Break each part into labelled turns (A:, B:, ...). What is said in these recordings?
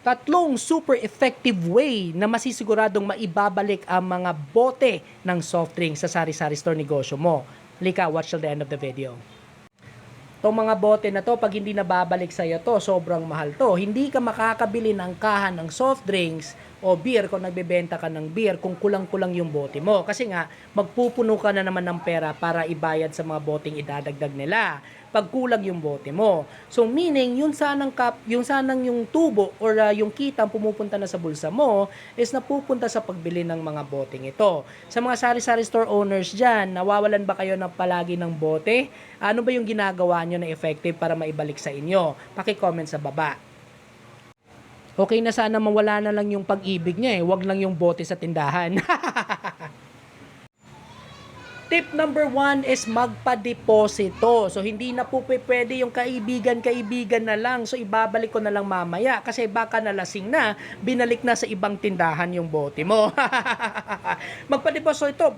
A: Tatlong super effective way na masisiguradong maibabalik ang mga bote ng soft drink sa sari-sari store negosyo mo. Lika, watch till the end of the video. Itong mga bote na to, pag hindi nababalik sa'yo to, sobrang mahal to. Hindi ka makakabili ng kahan ng soft drinks o beer kung nagbebenta ka ng beer kung kulang-kulang yung bote mo. Kasi nga, magpupuno ka na naman ng pera para ibayad sa mga boteng idadagdag nila pag kulang yung bote mo. So meaning, yung sanang yung tubo or yung kitang pumupunta na sa bulsa mo is napupunta sa pagbili ng mga boteng ito. Sa mga sari-sari store owners dyan, nawawalan ba kayo ng palagi ng bote? Ano ba yung ginagawa nyo na effective para maibalik sa inyo? Paki-comment sa baba. Okay na sana mawala na lang yung pag-ibig niya wag lang yung bote sa tindahan. Tip number 1 is magpa-deposito. So, hindi na po pwede yung kaibigan na lang. So, ibabalik ko na lang mamaya. Kasi baka nalasing na, binalik na sa ibang tindahan yung bote mo. Magpa-deposito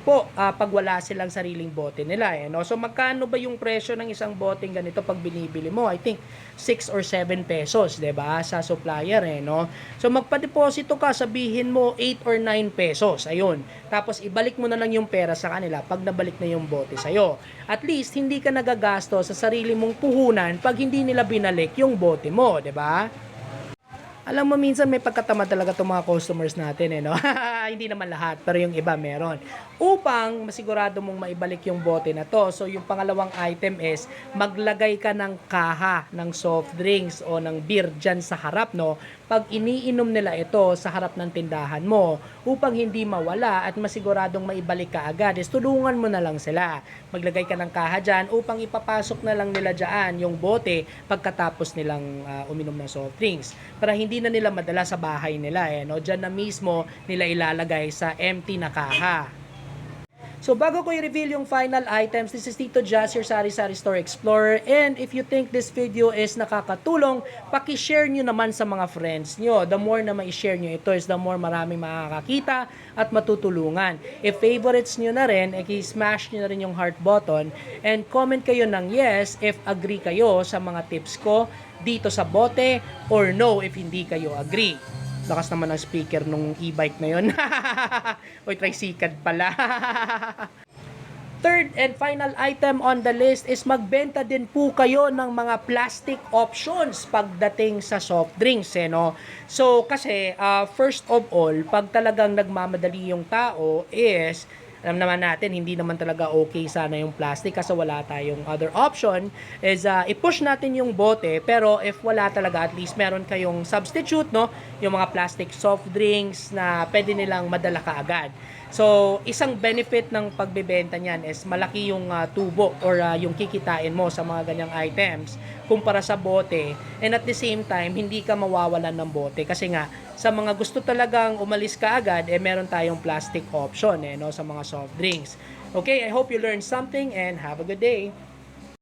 A: po pag wala silang sariling bote nila. No? So, magkano ba yung presyo ng isang boteng ganito pag binibili mo? I think 6 or 7 pesos, 'di ba? Sa supplier no. So magpa-deposito ka, sabihin mo 8 or 9 pesos. Ayun. Tapos ibalik mo na lang yung pera sa kanila pag nabalik na yung bote sa iyo. At least hindi ka nagagasto sa sarili mong puhunan pag hindi nila binalik yung bote mo, 'di ba? Alam mo, minsan may pagkatamad talaga itong mga customers natin, no? Hindi naman lahat, pero yung iba meron. Upang masigurado mong maibalik yung bote na to. So, yung pangalawang item is, maglagay ka ng kaha ng soft drinks o ng beer dyan sa harap, no? Pag iniinom nila ito sa harap ng tindahan mo, upang hindi mawala at masiguradong maibalik ka agad, is tulungan mo na lang sila. Maglagay ka ng kaha dyan upang ipapasok na lang nila dyan yung bote pagkatapos nilang uminom ng soft drinks. Para hindi na nila madala sa bahay nila no? Diyan na mismo nila ilalagay sa empty na kaha. So bago ko i-reveal yung final items, this is Tito Jazz, your Sari-Sari Store Explorer. And if you think this video is nakakatulong, paki-share nyo naman sa mga friends nyo. The more na ma-share nyo ito is the more maraming makakakita at matutulungan. If favorites nyo na rin, i-smash nyo na rin yung heart button and comment kayo ng yes if agree kayo sa mga tips ko dito sa bote or no if hindi kayo agree. Lakas naman ang speaker nung e-bike na yun. Oy, tricycle pala. Third and final item on the list is magbenta din po kayo ng mga plastic options pagdating sa soft drinks. No? So, kasi first of all, pag talagang nagmamadali yung tao is, alam naman natin, hindi naman talaga okay sana yung plastic kasi wala tayong other option is i-push natin yung bote pero if wala talaga, at least meron kayong substitute, no? Yung mga plastic soft drinks na pwede nilang madala kaagad. So, isang benefit ng pagbebenta niyan is malaki yung tubo or yung kikitain mo sa mga ganyang items kumpara sa bote. And at the same time, hindi ka mawawalan ng bote kasi nga sa mga gusto talagang umalis ka agad, meron tayong plastic option no, sa mga soft drinks. Okay, I hope you learned something and have a good day.